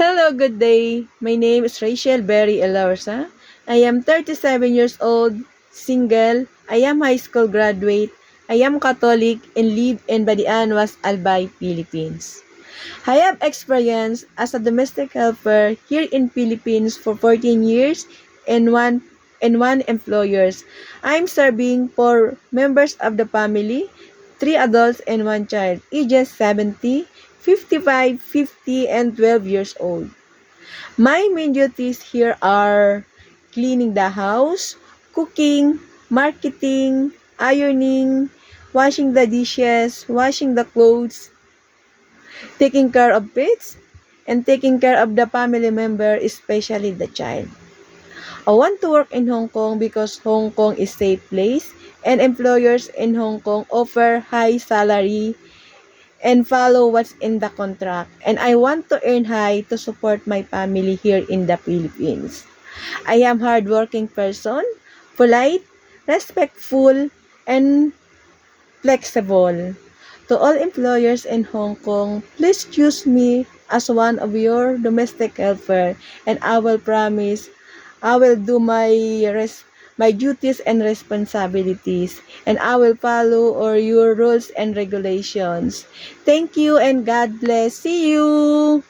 Hello, good day. My name is Rachel Berry Elorza. I am 37 years old, single. I am high school graduate. I am Catholic and live in Badianuas, Albay, Philippines. I have experience as a domestic helper here in Philippines for 14 years and one employers. I'm serving for members of the family, 3 adults and 1 child, ages 70, 55, 50, and 12 years old. My main duties here are cleaning the house, cooking, marketing, ironing, washing the dishes, washing the clothes, taking care of pets, and taking care of the family member, especially the child. I want to work in Hong Kong because Hong Kong is safe place and employers in Hong Kong offer high salary and follow what's in the contract. And I want to earn high to support my family here in the Philippines. I am hardworking person, polite, respectful, and flexible. To all employers in Hong Kong, please choose me as one of your domestic helper and I will promise I will do my duties and responsibilities and I will follow all your rules and regulations. Thank you and God bless. See you.